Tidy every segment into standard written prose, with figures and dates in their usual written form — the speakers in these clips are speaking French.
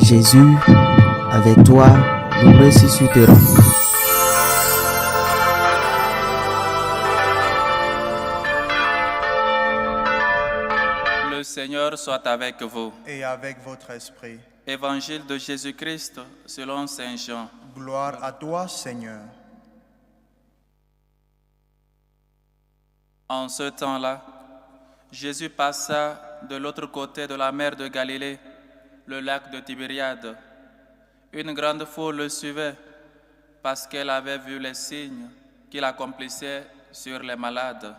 Jésus, avec toi, nous ressusciterons. Le Seigneur soit avec vous. Et avec votre esprit. Évangile de Jésus-Christ selon Saint Jean. Gloire à toi, Seigneur. En ce temps-là, Jésus passa de l'autre côté de la mer de Galilée, le lac de Tibériade. Une grande foule le suivait parce qu'elle avait vu les signes qu'il accomplissait sur les malades.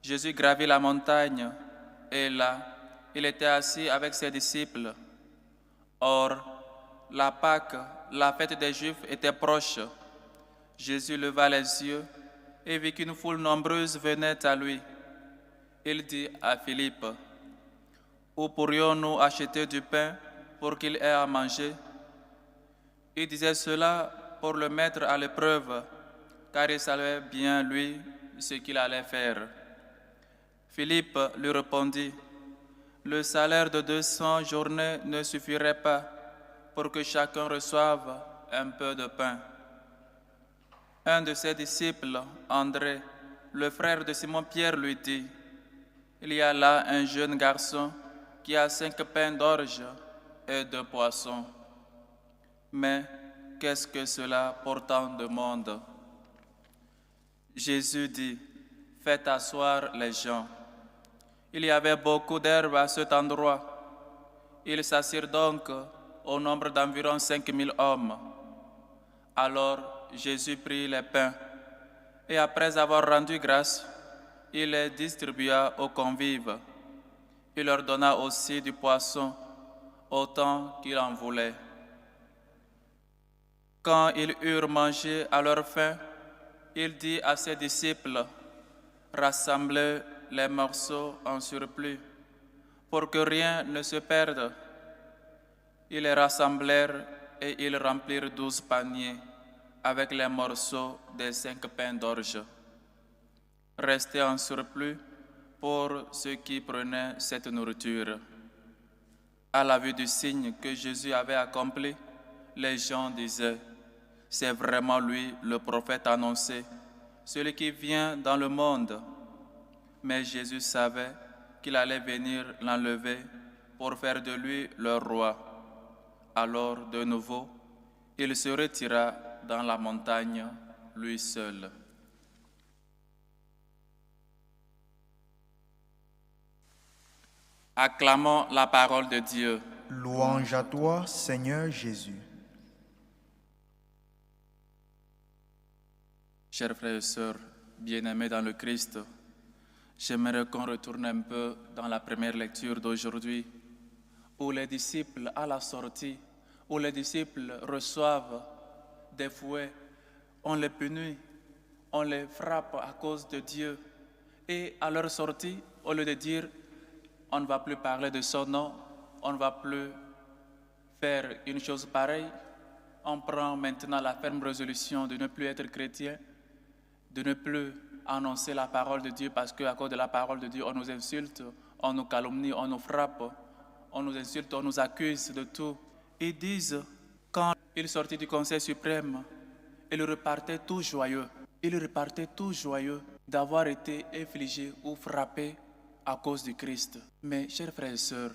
Jésus gravit la montagne et là, il était assis avec ses disciples. Or, la Pâque, la fête des Juifs, était proche. Jésus leva les yeux et vit qu'une foule nombreuse venait à lui. Il dit à Philippe, « Où pourrions-nous acheter du pain pour qu'il ait à manger ?» Il disait cela pour le mettre à l'épreuve, car il savait bien, lui, ce qu'il allait faire. Philippe lui répondit, « Le salaire de 200 journées ne suffirait pas pour que chacun reçoive un peu de pain. » Un de ses disciples, André, le frère de Simon-Pierre, lui dit, « Il y a là un jeune garçon qui a 5 pains d'orge et 2 poissons. Mais qu'est-ce que cela pour tant de monde ?» Jésus dit, « Faites asseoir les gens. » Il y avait beaucoup d'herbe à cet endroit. Ils s'assirent donc au nombre d'environ 5000 hommes. Alors Jésus prit les pains et après avoir rendu grâce, il les distribua aux convives. Il leur donna aussi du poisson, autant qu'ils en voulaient. Quand ils eurent mangé à leur faim, il dit à ses disciples, « Rassemblez les morceaux en surplus, pour que rien ne se perde. » Ils les rassemblèrent et ils remplirent 12 paniers avec les morceaux des 5 pains d'orge. Restait en surplus pour ceux qui prenaient cette nourriture. À la vue du signe que Jésus avait accompli, les gens disaient, « C'est vraiment lui le prophète annoncé, celui qui vient dans le monde. » Mais Jésus savait qu'il allait venir l'enlever pour faire de lui leur roi. Alors, de nouveau, il se retira dans la montagne, lui seul. Acclamons la parole de Dieu. Louange à toi, Seigneur Jésus. Chers frères et sœurs, bien-aimés dans le Christ, j'aimerais qu'on retourne un peu dans la première lecture d'aujourd'hui, où les disciples, à la sortie, où les disciples reçoivent des fouets, on les punit, on les frappe à cause de Dieu. Et à leur sortie, au lieu de dire, on ne va plus parler de son nom, on ne va plus faire une chose pareille, on prend maintenant la ferme résolution de ne plus être chrétien, de ne plus annoncer la parole de Dieu parce qu'à cause de la parole de Dieu, on nous insulte, on nous calomnie, on nous frappe, on nous insulte, on nous accuse de tout. Ils disent, quand ils sortaient du Conseil suprême, ils repartaient tout joyeux. Ils repartaient tout joyeux d'avoir été infligés ou frappés à cause du Christ. Mais, chers frères et sœurs,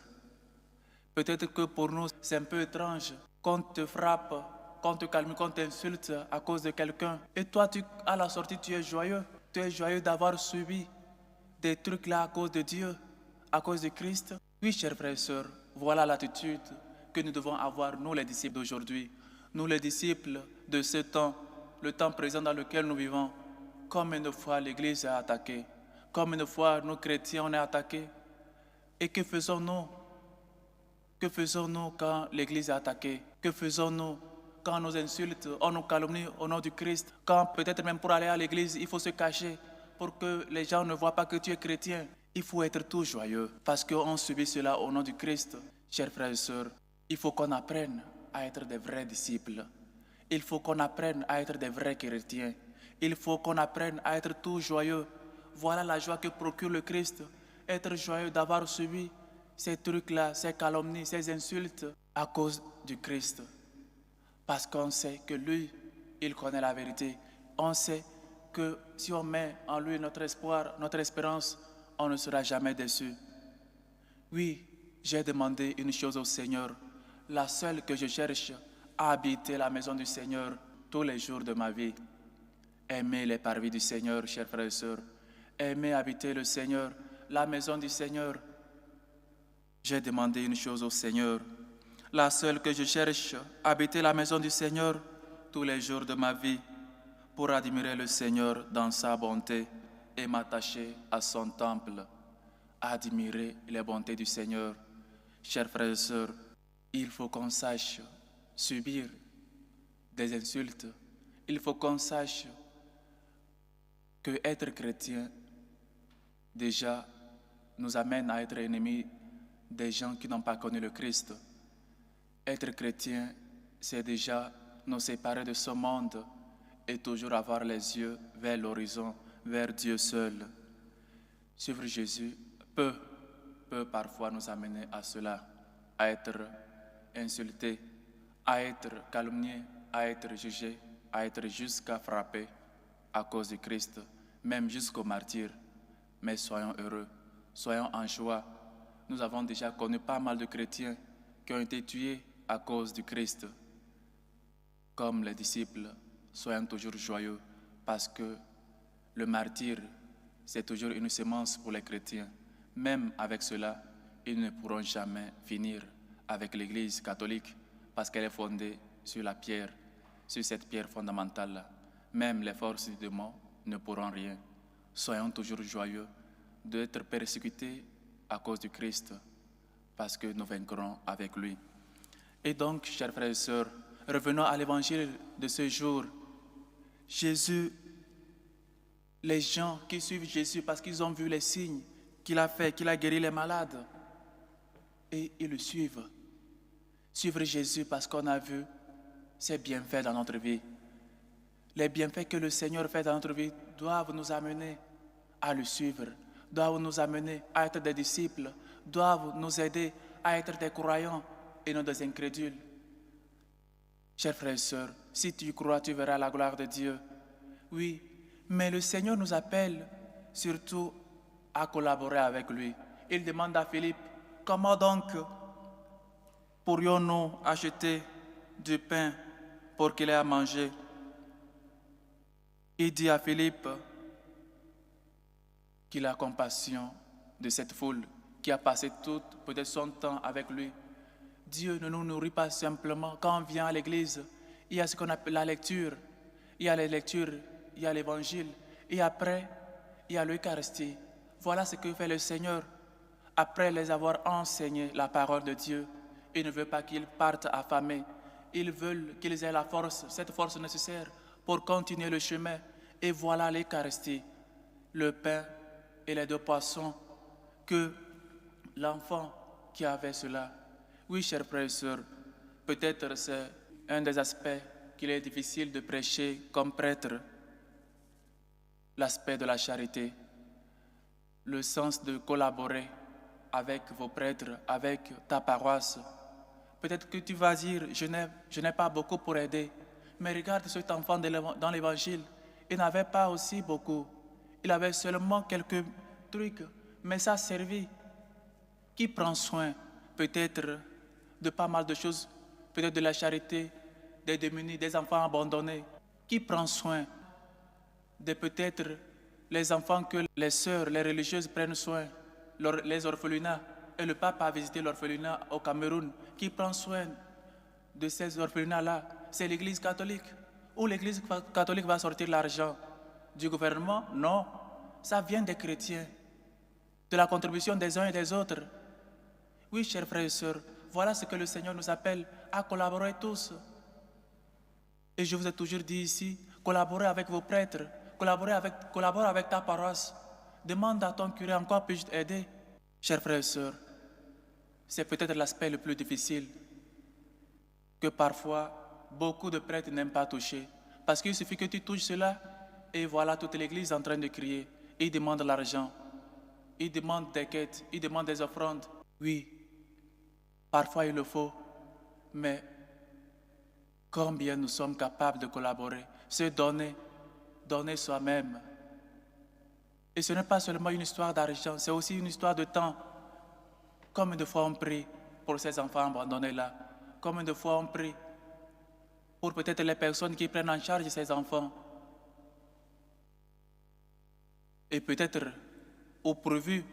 peut-être que pour nous, c'est un peu étrange qu'on te frappe, qu'on te calme, qu'on t'insulte à cause de quelqu'un. Et toi, à la sortie, tu es joyeux. Tu es joyeux d'avoir subi des trucs là à cause de Dieu, à cause de Christ. Oui, chers frères et sœurs, voilà l'attitude que nous devons avoir, nous les disciples d'aujourd'hui. Nous les disciples de ce temps, le temps présent dans lequel nous vivons. Comme une fois l'Église est attaquée, comme une fois nous chrétiens on est attaqués. Et que faisons-nous? Que faisons-nous quand l'Église est attaquée? Que faisons-nous quand on nous insulte, on nous calomnie au nom du Christ? Quand peut-être même pour aller à l'Église, il faut se cacher pour que les gens ne voient pas que tu es chrétien. Il faut être tout joyeux parce qu'on subit cela au nom du Christ. Chers frères et sœurs, il faut qu'on apprenne à être des vrais disciples. Il faut qu'on apprenne à être des vrais chrétiens. Il faut qu'on apprenne à être tout joyeux. Voilà la joie que procure le Christ. Être joyeux d'avoir subi ces trucs-là, ces calomnies, ces insultes. à cause du Christ. Parce qu'on sait que lui, il connaît la vérité. On sait que si on met en lui notre espoir, notre espérance, on ne sera jamais déçu. Oui, j'ai demandé une chose au Seigneur, la seule que je cherche, à habiter la maison du Seigneur tous les jours de ma vie. Aimer les parvis du Seigneur, chers frères et sœurs. Aimer habiter le Seigneur, la maison du Seigneur. J'ai demandé une chose au Seigneur, la seule que je cherche, habiter la maison du Seigneur tous les jours de ma vie, pour admirer le Seigneur dans sa bonté et m'attacher à son temple, admirer les bontés du Seigneur. Chers frères et sœurs, il faut qu'on sache subir des insultes. Il faut qu'on sache que être chrétien, déjà, nous amène à être ennemis des gens qui n'ont pas connu le Christ. Être chrétien, c'est déjà nous séparer de ce monde et toujours avoir les yeux vers l'horizon, vers Dieu seul. Suivre Jésus peut parfois nous amener à cela, à être insulté, à être calomnié, à être jugé, à être jusqu'à frapper à cause du Christ, même jusqu'au martyr. Mais soyons heureux, soyons en joie. Nous avons déjà connu pas mal de chrétiens qui ont été tués à cause du Christ. Comme les disciples, soyons toujours joyeux parce que le martyr, c'est toujours une semence pour les chrétiens. Même avec cela, ils ne pourront jamais finir avec l'Église catholique parce qu'elle est fondée sur la pierre, sur cette pierre fondamentale. Même les forces du démon ne pourront rien. Soyons toujours joyeux d'être persécutés à cause du Christ parce que nous vaincrons avec lui. Et donc, chers frères et sœurs, revenons à l'évangile de ce jour. Jésus, les gens qui suivent Jésus parce qu'ils ont vu les signes qu'il a fait, qu'il a guéri les malades, et ils le suivent. Suivre Jésus parce qu'on a vu ses bienfaits dans notre vie. Les bienfaits que le Seigneur fait dans notre vie doivent nous amener à le suivre, doivent nous amener à être des disciples, doivent nous aider à être des croyants et non des incrédules. Chers frères et sœurs, si tu crois, tu verras la gloire de Dieu. Oui, mais le Seigneur nous appelle surtout à collaborer avec lui. Il demande à Philippe, comment donc pourrions-nous acheter du pain pour qu'il ait à manger? Il dit à Philippe qu'il a compassion de cette foule qui a passé tout peut-être son temps avec lui. Dieu ne nous nourrit pas simplement. Quand on vient à l'église, il y a ce qu'on appelle la lecture. Il y a les lectures, il y a l'évangile. Et après, il y a l'Eucharistie. Voilà ce que fait le Seigneur. Après les avoir enseigné la parole de Dieu, il ne veut pas qu'ils partent affamés. Il veut qu'ils aient la force, cette force nécessaire pour continuer le chemin. Et voilà l'Eucharistie, le pain et les 2 poissons que l'enfant qui avait cela. Oui, chers frères et sœurs, peut-être c'est un des aspects qu'il est difficile de prêcher comme prêtre, l'aspect de la charité, le sens de collaborer avec vos prêtres, avec ta paroisse. Peut-être que tu vas dire, je n'ai pas beaucoup pour aider, mais regarde cet enfant dans l'évangile, il n'avait pas aussi beaucoup, il avait seulement quelques trucs, mais ça a servi. Qui prend soin peut-être de pas mal de choses, peut-être de la charité, des démunis, des enfants abandonnés? Qui prend soin de peut-être les enfants que les sœurs, les religieuses prennent soin, les orphelinats? Et le pape a visité l'orphelinat au Cameroun. Qui prend soin de ces orphelinats-là? C'est l'Église catholique. Où l'Église catholique va sortir l'argent? Du gouvernement? Non. Ça vient des chrétiens, de la contribution des uns et des autres. Oui, chers frères et sœurs, voilà ce que le Seigneur nous appelle à collaborer tous. Et je vous ai toujours dit ici, collaborez avec vos prêtres, collabore avec ta paroisse. Demande à ton curé, en quoi puis-je t'aider? Chers frères et sœurs, c'est peut-être l'aspect le plus difficile que parfois beaucoup de prêtres n'aiment pas toucher. Parce qu'il suffit que tu touches cela et voilà toute l'Église en train de crier. Ils demandent l'argent, ils demandent des quêtes, ils demandent des offrandes. Oui, parfois il le faut. mais combien nous sommes capables de collaborer, se donner soi-même. Et ce n'est pas seulement une histoire d'argent, c'est aussi une histoire de temps. Combien de fois on prie pour ces enfants abandonnés là? Combien de fois on prie pour peut-être les personnes qui prennent en charge ces enfants? Et peut-être au prévu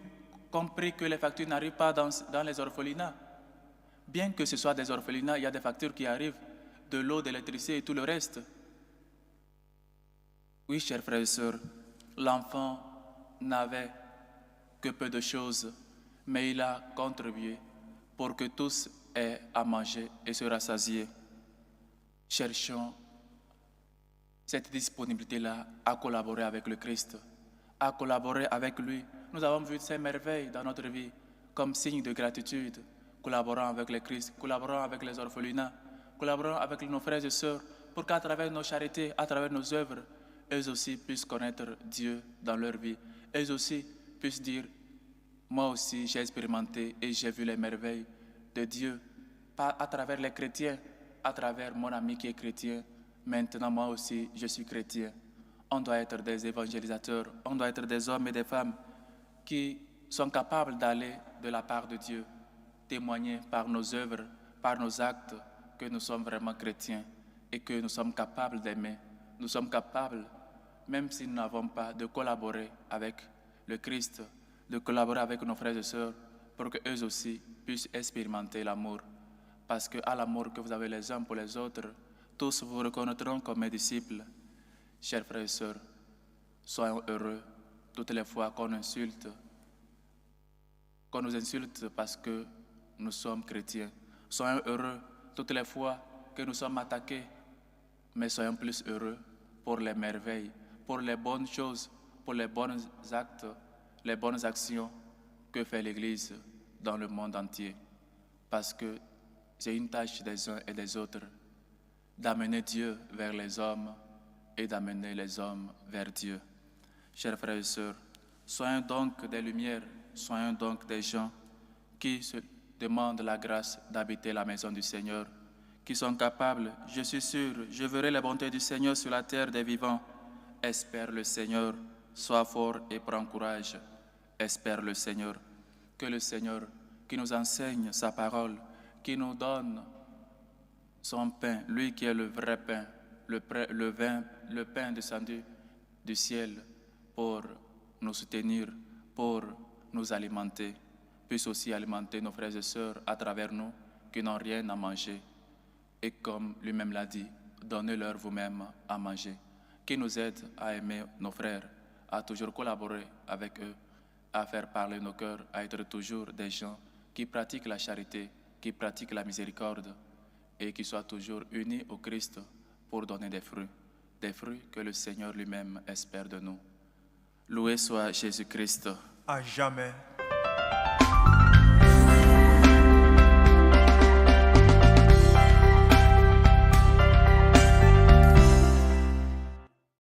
qu'on prie que les factures n'arrivent pas dans les orphelinats. Bien que ce soit des orphelinats, il y a des factures qui arrivent, de l'eau, de l'électricité et tout le reste. Oui, chers frères et sœurs, l'enfant n'avait que peu de choses, mais il a contribué pour que tous aient à manger et se rassasier. Cherchons cette disponibilité-là à collaborer avec le Christ, à collaborer avec lui. Nous avons vu ces merveilles dans notre vie comme signe de gratitude, collaborant avec le Christ, collaborant avec les orphelinats, collaborant avec nos frères et sœurs, pour qu'à travers nos charités, à travers nos œuvres, eux aussi puissent connaître Dieu dans leur vie. Eux aussi puissent dire, moi aussi j'ai expérimenté et j'ai vu les merveilles de Dieu, pas à travers les chrétiens, à travers mon ami qui est chrétien. Maintenant moi aussi je suis chrétien. On doit être des évangélisateurs, on doit être des hommes et des femmes qui sont capables d'aller de la part de Dieu, témoigner par nos œuvres, par nos actes, que nous sommes vraiment chrétiens et que nous sommes capables d'aimer. Nous sommes capables, même si nous n'avons pas, de collaborer avec le Christ, de collaborer avec nos frères et sœurs pour qu'eux aussi puissent expérimenter l'amour. Parce qu'à l'amour que vous avez les uns pour les autres, tous vous reconnaîtront comme mes disciples. Chers frères et sœurs, soyons heureux toutes les fois qu'on nous insulte parce que nous sommes chrétiens. Soyons heureux toutes les fois que nous sommes attaqués, mais soyons plus heureux pour les merveilles, pour les bonnes choses, pour les bons actes, les bonnes actions que fait l'Église dans le monde entier. Parce que c'est une tâche des uns et des autres d'amener Dieu vers les hommes et d'amener les hommes vers Dieu. Chers frères et sœurs, soyons donc des lumières, soyons donc des gens qui se demandent la grâce d'habiter la maison du Seigneur, qui sont capables, je suis sûr, je verrai la bonté du Seigneur sur la terre des vivants. Espère le Seigneur, sois fort et prends courage. Espère le Seigneur, que le Seigneur qui nous enseigne sa parole, qui nous donne son pain, lui qui est le vrai pain, le pain descendu du ciel pour nous soutenir, pour nous alimenter, puisse aussi alimenter nos frères et sœurs à travers nous qui n'ont rien à manger. Et comme lui-même l'a dit, donnez-leur vous-même à manger, qui nous aide à aimer nos frères, à toujours collaborer avec eux, à faire parler nos cœurs, à être toujours des gens qui pratiquent la charité, qui pratiquent la miséricorde et qui soient toujours unis au Christ pour donner des fruits que le Seigneur lui-même espère de nous. Loué soit Jésus-Christ. À jamais.